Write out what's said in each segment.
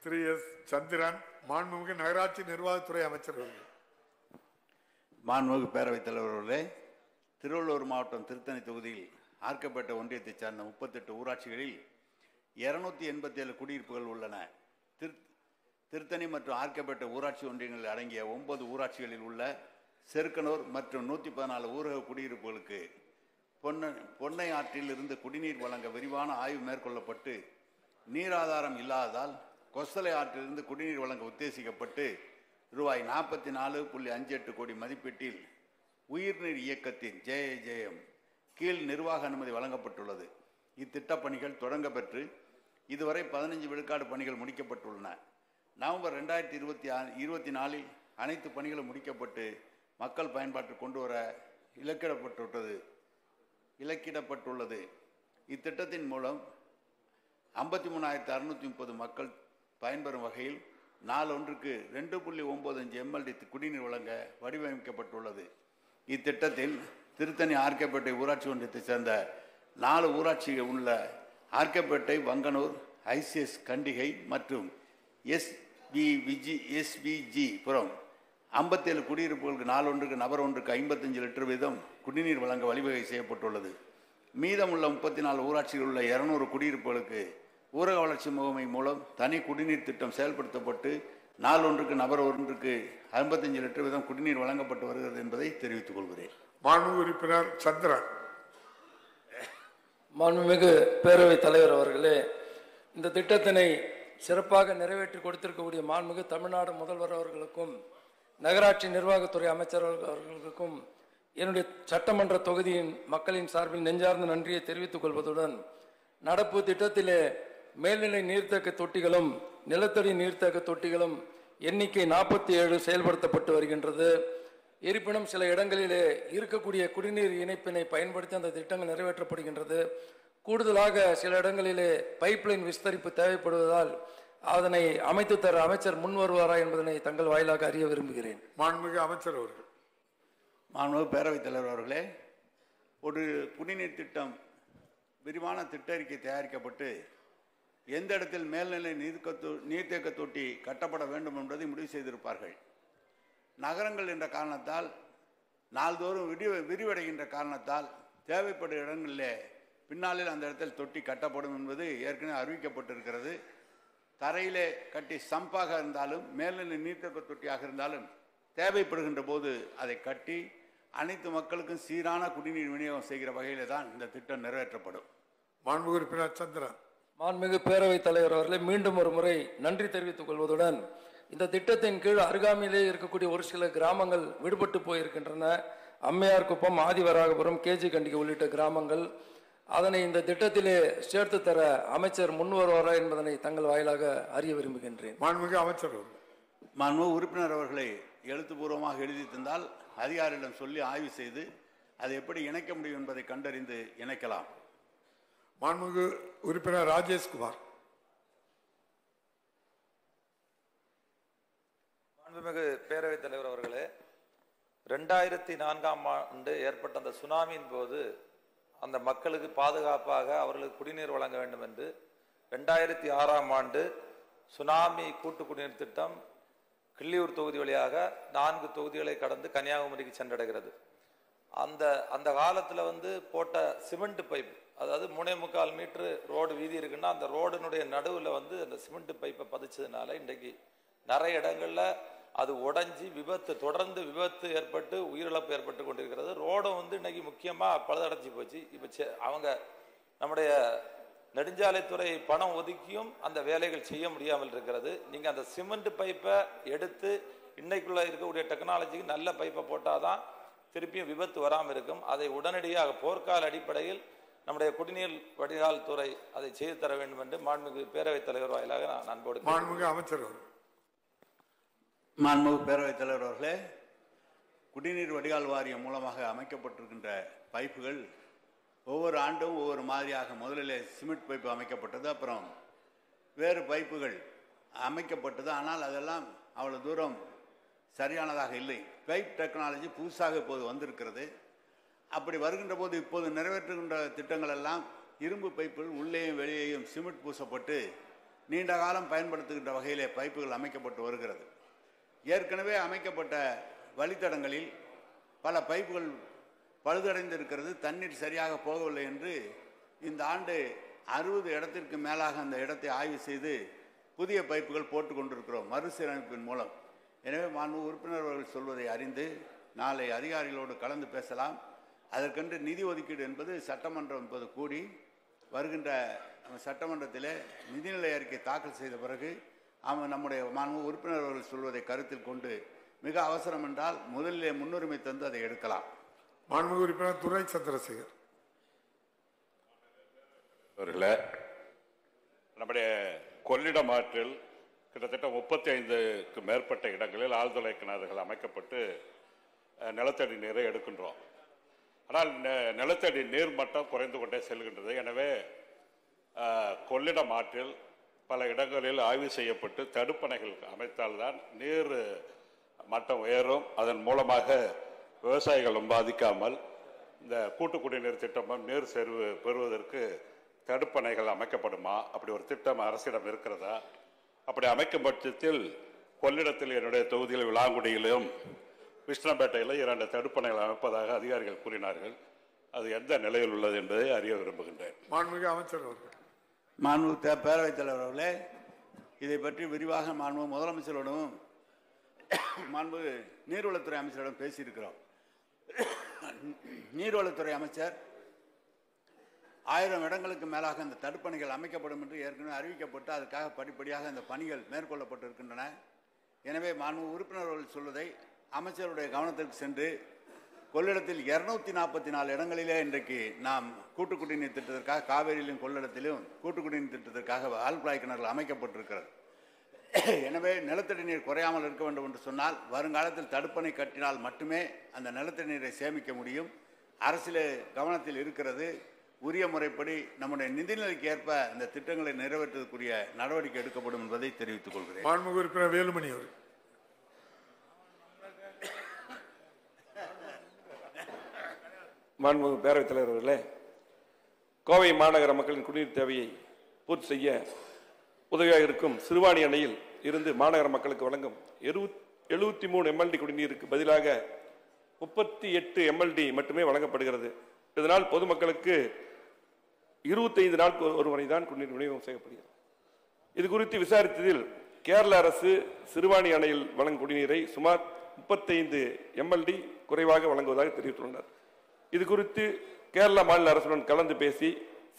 திரு S. சந்திரன், மாண்புமிகு நகராட்சி நிர்வாகத்துறை அமைச்சர் அவர்கள். மாண்புமிகு பேரவைத் தலைவர் அவர்களே, திருவள்ளூர் மாவட்டம் திருத்தணி தொகுதியில் ஆர்க்கப்பேட்டை ஒன்றியத்தைச் சார்ந்த 38 ஊராட்சிகளில் 287 குடியிருப்புகள் உள்ளன. திருத்தணி மற்றும் ஆர்க்கப்பேட்டை ஊராட்சி ஒன்றியங்களில் அடங்கிய 9 ஊராட்சிகளில் உள்ள செருக்கனூர் மற்றும் 114 ஊரக குடியிருப்புகளுக்கு பொன்னை ஆற்றில் இருந்து குடிநீர் வழங்க விரிவான ஆய்வு மேற்கொள்ளப்பட்டு நீராதாரம் இல்லாததால் கொசலை ஆற்றிலிருந்து குடிநீர் வழங்க உத்தேசிக்கப்பட்டு ரூபாய் 44.58 கோடி மதிப்பீட்டில் உயிர்நீர் இயக்கத்தின் JJM கீழ் நிர்வாக அனுமதி வழங்கப்பட்டுள்ளது. இத்திட்டப் பணிகள் தொடங்க பெற்று இதுவரை 15 விழுக்காடு பணிகள் முடிக்கப்பட்டுள்ளன. நவம்பர் 2024 அனைத்து பணிகளும் முடிக்கப்பட்டு மக்கள் பயன்பாட்டில் கொண்டு வர இலக்கிடப்பட்டுள்ளது. இத்திட்டத்தின் மூலம் 53,630 மக்கள் பயன்பெறும் வகையில் நாள் ஒன்றுக்கு 2.95 MLD குடிநீர் வழங்க வடிவமைக்கப்பட்டுள்ளது. இத்திட்டத்தில் திருத்தணி ஆர்க்கப்பேட்டை ஊராட்சி ஒன்றியத்தைச் சேர்ந்த 4 ஊராட்சிகள் உள்ள ஆர்க்கப்பேட்டை, வங்கனூர், ICS கண்டிகை மற்றும் SBG புறம் 57 குடியிருப்புகளுக்கு நாள் ஒன்றுக்கு நபர் ஒன்றுக்கு 55 லிட்டர் வீதம் குடிநீர் வழங்க வழிவகை செய்யப்பட்டுள்ளது. மீதமுள்ள 34 ஊராட்சியில் உள்ள 200 குடியிருப்புகளுக்கு ஊரக வளர்ச்சி முகமை மூலம் தனி குடிநீர் திட்டம் செயல்படுத்தப்பட்டு நாள் ஒன்றுக்கு நபர் ஒன்றுக்கு 55 லிட்டர் வீதம் குடிநீர் வழங்கப்பட்டு வருகிறது என்பதை தெரிவித்துக் கொள்கிறேன். மாண்புமிகு உறுப்பினர் சந்திரன். மாண்புமிகு பேரவைத் தலைவர் அவர்களே, இந்த திட்டத்தினை சிறப்பாக நிறைவேற்றி கொடுத்திருக்கக்கூடிய மாண்புமிகு தமிழ்நாடு முதல்வர் அவர்களுக்கும் நகராட்சி நிர்வாகத்துறை அமைச்சர் அவர்களுக்கும் என்னுடைய சட்டமன்ற தொகுதியின் மக்களின் சார்பில் நெஞ்சார்ந்த நன்றியை தெரிவித்துக் கொள்வதுடன், நடப்பு திட்டத்திலே மேல்நிலை நீர்த்தேக்க தொட்டிகளும் நிலத்தடி நீர்த்தேக்க தொட்டிகளும் எண்ணிக்கை 47 செயல்படுத்தப்பட்டு வருகின்றது. இருப்பினும் சில இடங்களிலே இருக்கக்கூடிய குடிநீர் இணைப்பினை பயன்படுத்தி அந்த திட்டங்கள் நிறைவேற்றப்படுகின்றது. கூடுதலாக சில இடங்களிலே பைப்லைன் விஸ்தரிப்பு தேவைப்படுவதால் அதனை அமைத்து தர அமைச்சர் முன் வருவாரா என்பதனை தங்கள் வாயிலாக அறிய விரும்புகிறேன். மாண்புமிகு அமைச்சர் அவர்கள். மாண்புமிகு பேரவைத் தலைவர் அவர்களே, ஒரு குடிநீர் திட்டம் விரிவான திட்ட அறிக்கை தயாரிக்கப்பட்டு எந்த இடத்தில் மேல்நிலை நீர்த்தேக்க தொட்டி கட்டப்பட வேண்டும் என்பதை முடிவு செய்திருப்பார்கள். நகரங்கள் என்ற காரணத்தால் நாள்தோறும் விரிவடைகின்ற காரணத்தால் தேவைப்படும் இடங்களிலே பின்னாளில் அந்த இடத்தில் தொட்டி கட்டப்படும் என்பது ஏற்கனவே அறிவிக்கப்பட்டிருக்கிறது. தரையிலே கட்டி சம்பாக இருந்தாலும் மேல்நிலை நீர்த்தேக்க தொட்டியாக இருந்தாலும் தேவைப்படுகின்ற போது அதை கட்டி அனைத்து மக்களுக்கும் சீரான குடிநீர் விநியோகம் செய்கிற வகையிலே தான் இந்த திட்டம் நிறைவேற்றப்படும். மாண்புமிகு உறுப்பினர் சந்திரன். மாண்புமிகு பேரவைத் தலைவர் அவர்களை மீண்டும் ஒரு முறை நன்றி தெரிவித்துக் கொள்வதுடன், இந்த திட்டத்தின் கீழ் அருகாமையிலே இருக்கக்கூடிய ஒரு சில கிராமங்கள் விடுபட்டு போயிருக்கின்றன. அம்மையார் குப்பம், ஆதிவராகபுரம், கேஜி கண்டிகை உள்ளிட்ட கிராமங்கள். அதனை இந்த திட்டத்திலே சேர்த்து தர அமைச்சர் முன் வருவாரா என்பதனை தங்கள் வாயிலாக அறிய விரும்புகின்றேன். மாண்புமிகு அமைச்சர் அவர்கள். மாண்புமிகு உறுப்பினர் அவர்களை எழுத்துப்பூர்வமாக எழுதி தந்தால் அதிகாரியிடம் சொல்லி ஆய்வு செய்து அதை எப்படி இணைக்க முடியும் என்பதை கண்டறிந்து இணைக்கலாம். மாண்புமிகு உறுப்பினர் ராஜேஷ்குமார். மாண்புமிகு பேரவைத் தலைவர் அவர்களே, 2004ஆம் ஆண்டு ஏற்பட்ட அந்த சுனாமியின் போது அந்த மக்களுக்கு பாதுகாப்பாக அவர்களுக்கு குடிநீர் வழங்க வேண்டும் என்று 2006ஆம் ஆண்டு சுனாமி கூட்டு குடிநீர் திட்டம் கிள்ளியூர் தொகுதி வழியாக 4 தொகுதிகளை கடந்து கன்னியாகுமரிக்கு சென்றடைகிறது. அந்த காலத்தில் போட்ட சிமெண்ட் பைப், அதாவது 3.25 மீட்டர் ரோடு வீதி இருக்குன்னா அந்த ரோடினுடைய நடுவில் அந்த சிமெண்ட் பைப்பை பதிச்சதுனால இன்றைக்கு நிறைய இடங்களில் அது உடைஞ்சி தொடர்ந்து விபத்து ஏற்பட்டு உயிரிழப்பு ஏற்பட்டு கொண்டிருக்கிறது. ரோடும் இன்னைக்கு முக்கியமாக பழுதடைச்சி போச்சு. இப்போ அவங்க நம்முடைய நெடுஞ்சாலைத்துறை பணம் ஒதுக்கியும் அந்த வேலைகள் செய்ய முடியாமல் இருக்கிறது. நீங்கள் அந்த சிமெண்ட் பைப்பை எடுத்து இன்னைக்குள்ள இருக்கக்கூடிய டெக்னாலஜிக்கு நல்ல பைப்பை போட்டால் தான் திருப்பியும் விபத்து வராமல் இருக்கும். அதை உடனடியாக போர்க்கால அடிப்படையில் நம்முடைய குடிநீர் வடிகால் துறை அதை செய்து தர வேண்டும் என்று மாண்புமிகு பேரவைத் தலைவர் வாயிலாக நான் அன்போடு. மாண்புமிகு அமைச்சர் அவர்கள். மாண்புமிகு பேரவைத் தலைவர் அவர்களே, குடிநீர் வடிகால் வாரியம் மூலமாக அமைக்கப்பட்டிருக்கின்ற பைப்புகள் ஒவ்வொரு ஆண்டும் ஒவ்வொரு மாதிரியாக முதலிலே சிமெண்ட் பைப்பு அமைக்கப்பட்டது, அப்புறம் வேறு பைப்புகள் அமைக்கப்பட்டது. ஆனால் அதெல்லாம் அவ்வளோ தூரம் சரியானதாக இல்லை. பைப் டெக்னாலஜி புதுசாக இப்போது வந்திருக்கிறது. அப்படி வருகின்ற போது இப்போது நிறைவேற்றுகின்ற திட்டங்கள் எல்லாம் இரும்பு பைப்பில் உள்ளேயும் வெளியேயும் சிமெண்ட் பூசப்பட்டு நீண்ட காலம் பயன்படுத்துகின்ற வகையிலே பைப்புகள் அமைக்கப்பட்டு வருகிறது. ஏற்கனவே அமைக்கப்பட்ட வழித்தடங்களில் பல பைப்புகள் பழுதடைந்து இருக்கிறது, தண்ணீர் சரியாக போகவில்லை என்று இந்த ஆண்டு 60 இடத்திற்கு மேலாக அந்த இடத்தை ஆய்வு செய்து புதிய பைப்புகள் போட்டு கொண்டிருக்கிறோம் மறுசீரமைப்பின் மூலம். எனவே மாண்பு உறுப்பினர் அவர்கள் சொல்வதை அறிந்து நாளை அதிகாரிகளோடு கலந்து பேசலாம். அதற்கென்று நிதி ஒதுக்கீடு என்பது சட்டமன்றம் இப்போது கூடி வருகின்ற சட்டமன்றத்திலே நிதிநிலை அறிக்கை தாக்கல் செய்த பிறகு நம்முடைய மாண்பு உறுப்பினர் அவர்கள் சொல்வதை கருத்தில் கொண்டு மிக அவசரம் என்றால் முதலிலே முன்னுரிமை தந்து அதை எடுக்கலாம். மாண்பு உறுப்பினர் துரை சந்திரசேகர் அவர்களே, நம்முடைய கொள்ளிடம் ஆற்றில் கிட்டத்தட்ட 35க்கு மேற்பட்ட இடங்களில் ஆழ்துளை கிணறுகள் அமைக்கப்பட்டு நிலத்தடி நீரை எடுக்கின்றோம். ஆனால் நிலத்தடி நீர் மட்டம் குறைந்து கொண்டே செல்கின்றது. எனவே கொள்ளிடம் ஆற்றில் பல இடங்களில் ஆய்வு செய்யப்பட்டு தடுப்பணைகள் அமைத்தால்தான் நீர் மட்டம் உயரும். அதன் மூலமாக விவசாயிகளும் பாதிக்காமல் இந்த கூட்டு குடிநீர் திட்டமும் நீர் சேர்வு பெறுவதற்கு தடுப்பணைகள் அமைக்கப்படுமா? அப்படி ஒரு திட்டம் அரசிடம் இருக்கிறதா? அப்படி அமைக்கும் பட்சத்தில் கொள்ளிடத்தில் என்னுடைய தொகுதியில் விளாங்குடியிலும் விஷ்ணம்பேட்டையில் 2 தடுப்பணைகள் அமைப்பதாக அதிகாரிகள் கூறினார்கள். அது எந்த நிலையில் உள்ளது என்பதை அறிய விரும்புகின்றேன். மாண்புமிகு அமைச்சர் அவர்கள். மாண்பு பேரவைத் தலைவர் அவர்களே, இதை பற்றி விரிவாக மாண்பு முதலமைச்சரோடும் மாண்பு நீர்வளத்துறை அமைச்சரிடம் பேசியிருக்கிறோம். நீர்வளத்துறை அமைச்சர் 1000 இடங்களுக்கு மேலாக அந்த தடுப்பணைகள் அமைக்கப்படும் என்று ஏற்கனவே அறிவிக்கப்பட்டு அதற்காக படிப்படியாக அந்த பணிகள் மேற்கொள்ளப்பட்டிருக்கின்றன. எனவே மாண்பு உறுப்பினர்கள் சொல்வதை அமைச்சருடைய கவனத்திற்கு சென்று கொள்ளிடத்தில் 244 இடங்களிலே இன்றைக்கு நாம் கூட்டு குடிநீர் திட்டத்திற்காக காவேரியிலும் கொள்ளிடத்திலும் கூட்டு குடிநீர் திட்டத்திற்காக ஆழ்குழாய் கிணறுகள் அமைக்கப்பட்டிருக்கிறது. எனவே நிலத்தடி நீர் குறையாமல் இருக்க வேண்டும் என்று சொன்னால் வருங்காலத்தில் தடுப்பணை கட்டினால் மட்டுமே அந்த நிலத்தடி நீரை சேமிக்க முடியும். அரசியல் கவனத்தில் இருக்கிறது. உரிய முறைப்படி நம்முடைய நிதிநிலைக்கு ஏற்ப இந்த திட்டங்களை நிறைவேற்றுவதற்குரிய நடவடிக்கை எடுக்கப்படும் என்பதை தெரிவித்துக் கொள்கிறேன். மாண்புமிகு உறுப்பினர் வேலுமணி அவர்கள். மாண்புமிகு பேரவைத் தலைவர் அவர்களே, கோவை மாநகர மக்களின் குடிநீர் தேவையை பூர்த்தி செய்ய உதவியாக இருக்கும் சிறுவாணி அணையில் இருந்து மாநகர மக்களுக்கு வழங்கும் 73 MLD குடிநீருக்கு பதிலாக 38 MLD மட்டுமே வழங்கப்படுகிறது. இதனால் பொதுமக்களுக்கு 25 நாட்கள் ஒரு முறைதான் குடிநீர் விநியோகம் செய்யப்படுகிறது. இது குறித்து விசாரித்ததில் கேரள அரசு சிறுவாணி அணையில் வழங்கும் குடிநீரை சுமார் 35 MLD குறைவாக வழங்குவதாக தெரிவித்துள்ளனர். இது குறித்து கேரள மாநில அரசுடன் கலந்து பேசி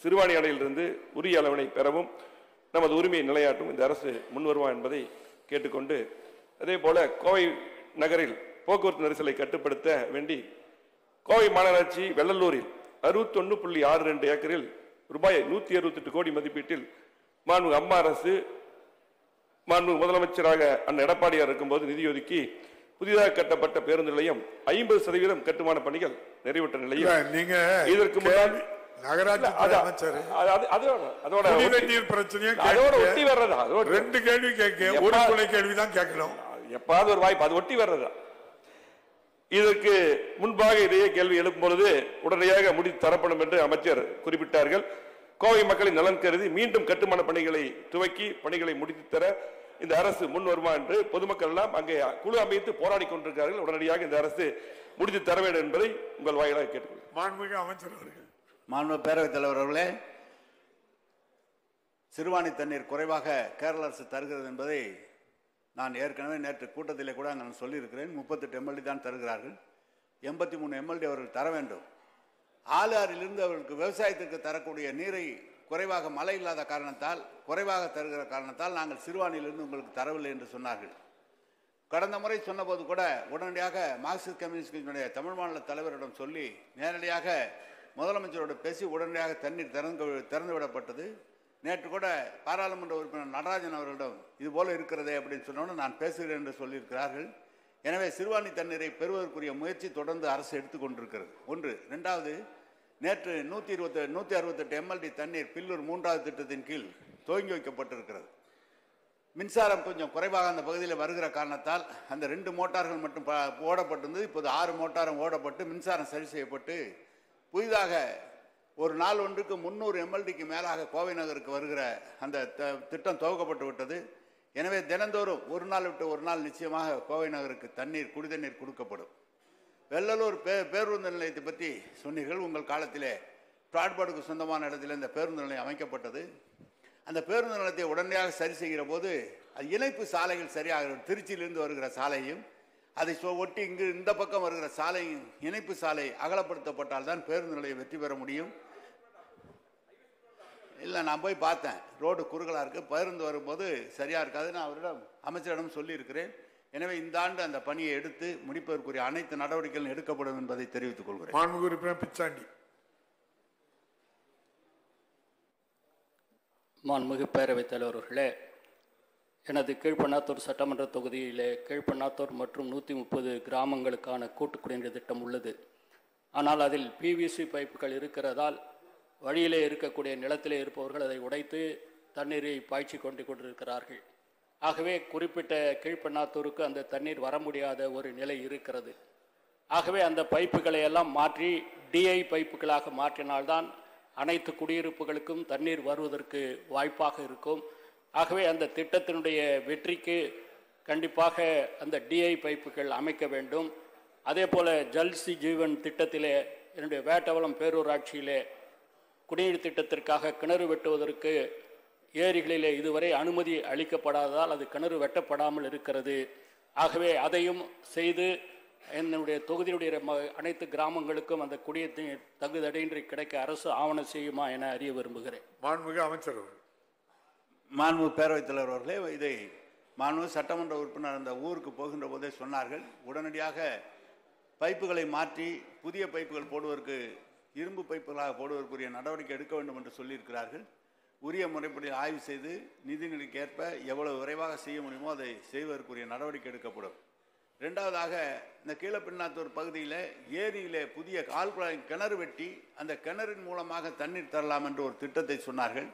சிறுவாணி அணையிலிருந்து உரிய அளவினை பெறவும் நமது உரிமையை நிலையாட்டும் இந்த அரசு முன்வருமா என்பதை கேட்டுக்கொண்டு, அதே போல கோவை நகரில் போக்குவரத்து நெரிசலை கட்டுப்படுத்த வேண்டி கோவை மாநகராட்சி வெள்ளலூரில் 61.62 ஏக்கரில் ரூபாய் 168 கோடி மதிப்பீட்டில் மாண்புமிகு அம்மா அரசு மாண்புமிகு முதலமைச்சராக அண்ணன் எடப்பாடியார் இருக்கும்போது நிதி ஒதுக்கி புதிதாக கட்டப்பட்ட பேருந்து நிலையம் 50% கட்டுமான பணிகள் நிறைவேற்ற நிலையில் இதற்கு முன்னால் நகராட்சி அமைச்சர் அதோட ஒட்டி வர்றதா? 2 கேள்வி கேட்க ஒரு துணை கேள்விதான் கேட்கணும். எப்பாவது ஒரு வாய்ப்பு அது ஒட்டி வர்றதா? இதற்கு முன்பாக இதையே கேள்வி எழுப்பும் பொழுது உடனடியாக முடித்து தரப்படும் என்று அமைச்சர் குறிப்பிட்டார்கள். கோவை மக்களின் நலன் கருதி மீண்டும் கட்டுமான பணிகளை துவக்கி பணிகளை முடித்து தர இந்த அரசு முன் வருமா என்று பொதுமக்கள் எல்லாம் அங்கே குழு அமைத்து போராடி கொண்டிருக்கிறார்கள். உடனடியாக இந்த அரசு முடித்து தர வேண்டும் என்பதை உங்கள் வாயிலாக கேட்டுக்கொள்கிறேன். மாண்புமிகு அமைச்சர் அவர்கள். மாண்பு பேரவைத் தலைவர் அவர்களே, சிறுவாணி தண்ணீர் குறைவாக கேரள அரசு தருகிறது என்பதை நான் ஏற்கனவே நேற்று கூட்டத்திலே கூட நான் சொல்லியிருக்கிறேன். 38 MLD தான் தருகிறார்கள். 83 MLD அவர்கள் தர வேண்டும். ஆளிலிருந்து அவர்களுக்கு விவசாயத்திற்கு தரக்கூடிய நீரை குறைவாக மழை இல்லாத காரணத்தால் குறைவாக தருகிற காரணத்தால் நாங்கள் சிறுவாணியிலிருந்து உங்களுக்கு தரவில்லை என்று சொன்னார்கள். கடந்த முறை சொன்னபோது கூட உடனடியாக மார்க்சிஸ்ட் கம்யூனிஸ்ட் கட்சியினுடைய தமிழ் மாநில தலைவரிடம் சொல்லி நேரடியாக முதலமைச்சரோடு பேசி உடனடியாக தண்ணீர் திறந்து விடப்பட்டது. நேற்று கூட பாராளுமன்ற உறுப்பினர் நடராஜன் அவர்களிடம் இது போல இருக்கிறதே அப்படின்னு சொன்னோன்னு நான் பேசுகிறேன் என்று சொல்லியிருக்கிறார்கள். எனவே சிறுவாணி தண்ணீரை பெறுவதற்குரிய முயற்சி தொடர்ந்து அரசு எடுத்துக்கொண்டிருக்கிறது. ஒன்று. இரண்டாவது, நேற்று 168 MLD தண்ணீர் பில்லூர் 3வது திட்டத்தின் கீழ் துவங்கி வைக்கப்பட்டிருக்கிறது. மின்சாரம் கொஞ்சம் குறைவாக அந்த பகுதியில் வருகிற காரணத்தால் அந்த 2 மோட்டார்கள் மட்டும் ஓடப்பட்டிருந்தது. இப்போது 6 மோட்டாரும் ஓடப்பட்டு மின்சாரம் சரி செய்யப்பட்டு புதிதாக ஒரு நாள் ஒன்றுக்கு 300 எம்எல்டிக்கு மேலாக கோவை நகருக்கு வருகிற அந்த திட்டம் துவக்கப்பட்டு விட்டது. எனவே தினந்தோறும் ஒரு நாள் விட்டு ஒரு நாள் நிச்சயமாக கோவை நகருக்கு குடி தண்ணீர் கொடுக்கப்படும். வெள்ளலூர் பேருந்து நிலையத்தை பற்றி சொன்னீர்கள். உங்கள் காலத்திலே பிராட்பாடுக்கு சொந்தமான இடத்துல இந்த பேருந்து நிலையம் அமைக்கப்பட்டது. அந்த பேருந்து நிலையத்தை உடனடியாக சரி செய்கிற போது அது இணைப்பு சாலைகள் சரியாக திருச்சியிலிருந்து வருகிற சாலையும் அதை ஒட்டி இங்கு இந்த பக்கம் வருகிற சாலை இணைப்பு சாலை அகலப்படுத்தப்பட்டால் தான் பேருந்து நிலையம் வெற்றி பெற முடியும். இல்லை, நான் போய் பார்த்தேன், ரோடு குறுகலாக இருக்குது, பேருந்து வரும்போது சரியாக இருக்காது. நான் அவரிடம் அமைச்சரிடம் சொல்லியிருக்கிறேன். எனவே இந்த ஆண்டு அந்த பணியை எடுத்து முடிப்பதற்குரிய அனைத்து நடவடிக்கைகளும் எடுக்கப்படும் என்பதை தெரிவித்துக் கொள்கிறேன். மாண்புமிகு உறுப்பினர் பிச்சாண்டி. மாண்புமிகு பேரவைத் தலைவர்களே, எனது கீழ்பண்ணாத்தூர் சட்டமன்ற தொகுதியிலே கீழ்பண்ணாத்தூர் மற்றும் 130 கிராமங்களுக்கான கூட்டு குடிநீர் திட்டம் உள்ளது. ஆனால் அதில் பிவிசி பைப்புகள் இருக்கிறதால் வழியிலே இருக்கக்கூடிய நிலத்திலே இருப்பவர்கள் அதை உடைத்து தண்ணீரை பாய்ச்சி கொண்டிருக்கிறார்கள். ஆகவே குறிப்பிட்ட கீழ்பண்ணாத்தூருக்கு அந்த தண்ணீர் வர முடியாத ஒரு நிலை இருக்கிறது. ஆகவே அந்த பைப்புகளை எல்லாம் மாற்றி டிஐ பைப்புகளாக மாற்றினால்தான் அனைத்து குடியிருப்புகளுக்கும் தண்ணீர் வருவதற்கு வாய்ப்பாக இருக்கும். ஆகவே அந்த திட்டத்தினுடைய வெற்றிக்கு கண்டிப்பாக அந்த டிஐ பைப்புகள் அமைக்க வேண்டும். அதே போல் ஜல்சி ஜீவன் திட்டத்திலே என்னுடைய வேட்டவலம் பேரூராட்சியிலே குடிநீர் திட்டத்திற்காக கிணறு வெட்டுவதற்கு ஏரிகளிலே இதுவரை அனுமதி அளிக்கப்படாததால் அது கிணறு வெட்டப்படாமல் இருக்கிறது. ஆகவே அதையும் செய்து என்னுடைய தொகுதியுடைய அனைத்து கிராமங்களுக்கும் அந்த குடிநீர் தங்குதடையின்றி கிடைக்க அரசு ஆவணம் செய்யுமா என அறிய விரும்புகிறேன். மாண்புமிகு அமைச்சர் அவர்கள். மாண்புமிகு பேரவைத் தலைவர் அவர்களே, இதை மாண்புமிகு சட்டமன்ற உறுப்பினர் அந்த ஊருக்கு போகின்ற போதே சொன்னார்கள். உடனடியாக பைப்புகளை மாற்றி புதிய பைப்புகள் போடுவதற்கு இரும்பு பைப்புகளாக போடுவதற்குரிய நடவடிக்கை எடுக்க வேண்டும் என்று சொல்லியிருக்கிறார்கள். உரிய முறைப்படி ஆய்வு செய்து நிதிநிலைக்கு ஏற்ப எவ்வளவு விரைவாக செய்ய முடியுமோ அதை செய்வதற்குரிய நடவடிக்கை எடுக்கப்படும். ரெண்டாவதாக, இந்த கீழப்பின்னாத்தூர் பகுதியில் ஏரியிலே புதிய ஆழ்குழாய் கிணறு வெட்டி அந்த கிணறின் மூலமாக தண்ணீர் தரலாம் என்று ஒரு திட்டத்தை சொன்னார்கள்.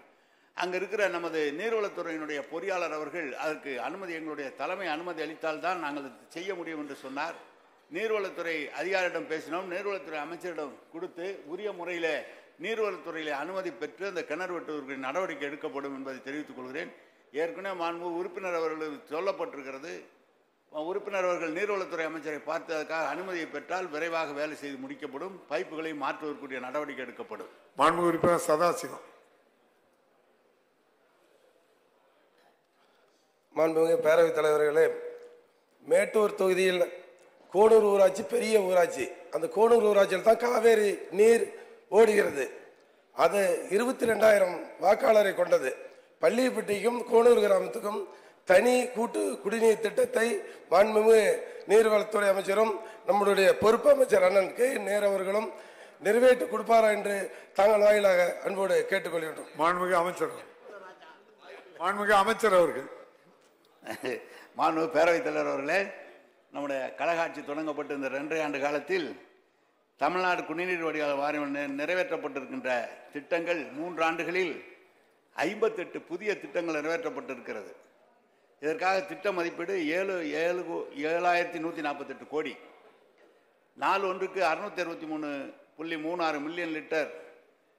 அங்கே இருக்கிற நமது நீர்வளத்துறையினுடைய பொறியாளர் அவர்கள் அதற்கு அனுமதி, எங்களுடைய தலைமை அனுமதி அளித்தால்தான் நாங்கள் செய்ய முடியும் என்று சொன்னார். நீர்வளத்துறை அதிகாரியிடம் பேசினோம். நீர்வளத்துறை அமைச்சரிடம் கொடுத்து உரிய முறையில் நீர்வளத்துறையில் அனுமதி பெற்று அந்த கிணறு வெட்டுவதற்கு நடவடிக்கை எடுக்கப்படும் என்பதை தெரிவித்துக் கொள்கிறேன். ஏற்கனவே மாண்புமிகு உறுப்பினர் அவர்களுக்கு சொல்லப்பட்டிருக்கிறது. உறுப்பினர் அவர்கள் நீர்வளத்துறை அமைச்சரை பார்த்து அதற்காக அனுமதியை பெற்றால் விரைவாக வேலை செய்து முடிக்கப்படும். பைப்புகளை மாற்றுவதற்குரிய நடவடிக்கை எடுக்கப்படும். மாண்புமிகு உறுப்பினர் சதாசிவம். மாண்புமிகு பேரவைத் தலைவர்களே, மேட்டூர் தொகுதியில் கோனூர் ஊராட்சி பெரிய ஊராட்சி. அந்த கோனூர் ஊராட்சியில் தான் காவேரி நீர் ஓடுகிறது. அது 22,000 வாக்காளரை கொண்டது. பள்ளிப்பட்டிக்கும் கோனூர் கிராமத்துக்கும் தனி கூட்டு குடிநீர் திட்டத்தை மாண்புமிகு நீர்வளத்துறை அமைச்சரும் நம்முடைய பொறுப்பு அமைச்சர் அண்ணன் கே நேரு அவர்களும் நிறைவேற்றி கொடுப்பாரா என்று தாங்கள் வாயிலாக அன்போடு கேட்டுக்கொள்கின்றோம். மாண்புமிகு அமைச்சர். மாண்புமிகு அமைச்சர் அவர்கள். மாண்புமிகு பேரவைத் தலைவர் அவர்களே, நம்முடைய கழக ஆட்சி தொடங்கப்பட்டு இந்த 2.5 ஆண்டு காலத்தில் தமிழ்நாடு குடிநீர் வடிகால் வாரியம் நிறைவேற்றப்பட்டிருக்கின்ற திட்டங்கள் 3 ஆண்டுகளில் 58 புதிய திட்டங்கள் நிறைவேற்றப்பட்டிருக்கிறது. இதற்காக திட்ட மதிப்பீடு 7,148 கோடி. நாள் ஒன்றுக்கு 663.36 மில்லியன் லிட்டர்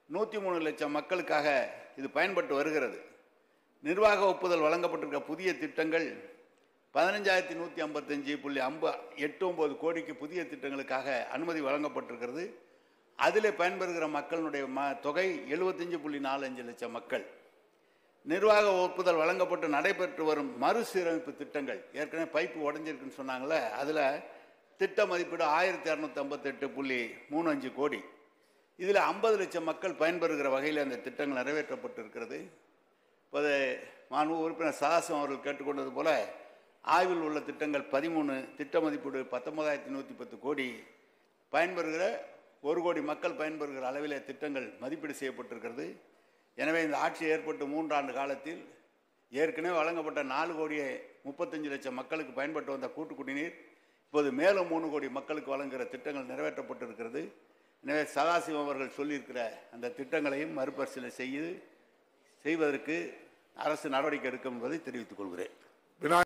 103 லட்சம் மக்களுக்காக இது பயன்பட்டு வருகிறது. நிர்வாக ஒப்புதல் வழங்கப்பட்டிருக்க புதிய திட்டங்கள் 15,155.89 கோடிக்கு புதிய திட்டங்களுக்காக அனுமதி வழங்கப்பட்டிருக்கிறது. அதில் பயன்பெறுகிற மக்களுடைய தொகை 75.45 லட்சம் மக்கள். நிர்வாக ஒப்புதல் வழங்கப்பட்டு நடைபெற்று வரும் மறுசீரமைப்பு திட்டங்கள், ஏற்கனவே பைப்பு உடஞ்சிருக்குன்னு சொன்னாங்களே, அதில் திட்ட மதிப்பீடு 1,258.35 கோடி. இதில் 50 லட்சம் மக்கள் பயன்பெறுகிற வகையில் அந்த திட்டங்கள் நிறைவேற்றப்பட்டிருக்கிறது. இப்போது மாண்புமிகு உறுப்பினர் சதாசிவம் அவர்கள் கேட்டுக்கொண்டது போல ஆய்வில் உள்ள திட்டங்கள் 13, திட்ட மதிப்பீடு 19,110 கோடி. பயன்பெறுகிற 1 கோடி மக்கள் பயன்பெறுகிற அளவிலே திட்டங்கள் மதிப்பீடு செய்யப்பட்டிருக்கிறது. எனவே இந்த ஆட்சி ஏற்பட்டு 3 ஆண்டு காலத்தில் ஏற்கனவே வழங்கப்பட்ட 4,35 லட்சம் மக்களுக்கு பயன்பட்டு வந்த கூட்டு குடிநீர் இப்போது மேலும் 3 கோடி மக்களுக்கு வழங்குகிற திட்டங்கள் நிறைவேற்றப்பட்டிருக்கிறது. எனவே சதாசிவம் அவர்கள் சொல்லியிருக்கிற அந்த திட்டங்களையும் மறுபரிசீலனை செய்வதற்கு அரசு நடவடிக்கை எடுக்கும் என்பதை தெரிவித்துக் கொள்கிறேன்.